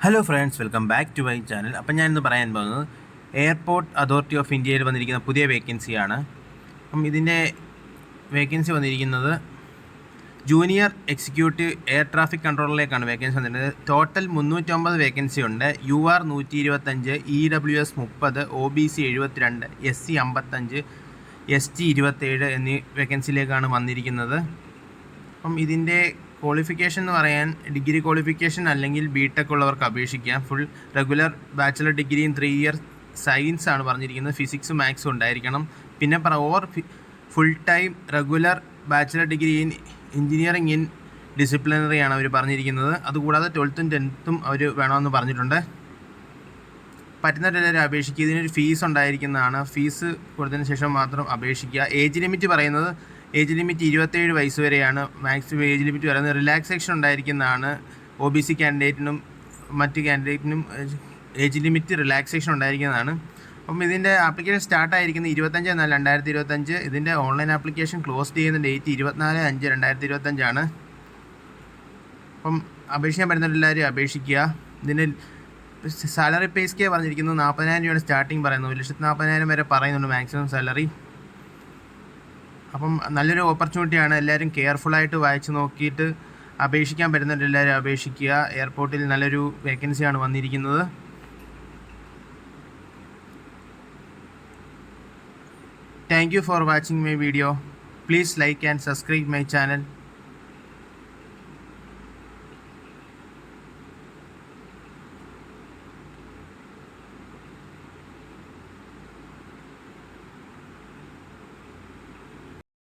Hello friends, welcome back to my channel. അപ്പം ഞാനിന്ന് പറയാൻ പോകുന്നത് എയർപോർട്ട് അതോറിറ്റി ഓഫ് ഇന്ത്യയിൽ വന്നിരിക്കുന്ന പുതിയ വേക്കൻസിയാണ്. അപ്പം ഇതിൻ്റെ വേക്കൻസി വന്നിരിക്കുന്നത് ജൂനിയർ എക്സിക്യൂട്ടീവ് എയർ ട്രാഫിക് കൺട്രോളറിലേക്കാണ് വേക്കൻസി വന്നിരിക്കുന്നത്. ടോട്ടൽ 309 വേക്കൻസി ഉണ്ട്. UR 125, EWS 30, OBC 72, SC 55, ST 27 എന്നീ വേക്കൻസിയിലേക്കാണ് വന്നിരിക്കുന്നത്. അപ്പം ഇതിൻ്റെ ക്വാളിഫിക്കേഷൻ എന്ന് പറയാൻ ഡിഗ്രി ക്വാളിഫിക്കേഷൻ അല്ലെങ്കിൽ BTech ഉള്ളവർക്ക് അപേക്ഷിക്കാം. ഫുൾ റെഗുലർ ബാച്ചിലർ ഡിഗ്രിയും 3 ഇയർ സയൻസ് ആണ് പറഞ്ഞിരിക്കുന്നത്. ഫിസിക്സും മാത്സും ഉണ്ടായിരിക്കണം. പിന്നെ or full time regular bachelor degree in engineering in disciplinary ആണ് അവർ പറഞ്ഞിരിക്കുന്നത്. അതുകൂടാതെ 12th 10th അവർ വേണമെന്ന് പറഞ്ഞിട്ടുണ്ട്. പറ്റുന്നവരെല്ലാവരും അപേക്ഷിക്കുക. ഇതിനൊരു ഫീസ് ഉണ്ടായിരിക്കുന്നതാണ്. ഫീസ് കൊടുത്തതിന് ശേഷം മാത്രം അപേക്ഷിക്കുക. ഏജ് ലിമിറ്റ് പറയുന്നത് ഏജ് ലിമിറ്റ് 27 വയസ്സ് വരെയാണ് മാക്സിമം ഏജ് ലിമിറ്റ് പറയുന്നത്. റിലാക്സേഷൻ ഉണ്ടായിരിക്കുന്നതാണ്. OBC കാൻഡിഡേറ്റിനും മറ്റ് കാൻഡിഡേറ്റിനും ഏജ് ലിമിറ്റ് റിലാക്സേഷൻ ഉണ്ടായിരിക്കുന്നതാണ്. അപ്പം ഇതിൻ്റെ ആപ്ലിക്കേഷൻ സ്റ്റാർട്ടായിരിക്കുന്നത് 25/4/2025. ഇതിൻ്റെ ഓൺലൈൻ ആപ്ലിക്കേഷൻ ക്ലോസ് ചെയ്യുന്ന ഡേറ്റ് 24/5/2025 ആണ്. അപ്പം അപേക്ഷിക്കാൻ പറ്റുന്നവരെല്ലാവരും അപേക്ഷിക്കുക. ഇതിൻ്റെ സാലറി പേ സ്കെയിൽ പറഞ്ഞിരിക്കുന്നത് 40,000 രൂപയാണ് സ്റ്റാർട്ടിങ് പറയുന്നത്. 1,40,000 വരെ പറയുന്നുണ്ട് മാക്സിമം സാലറി. അപ്പം നല്ലൊരു ഓപ്പർച്യൂണിറ്റിയാണ്. എല്ലാവരും കെയർഫുള്ളായിട്ട് വായിച്ച് നോക്കിയിട്ട് അപേക്ഷിക്കാൻ പറ്റുന്നവരെല്ലാവരും അപേക്ഷിക്കുക. എയർപോർട്ടിൽ നല്ലൊരു വേക്കൻസിയാണ് വന്നിരിക്കുന്നത്. Thank you for watching my video. Please like and subscribe my channel.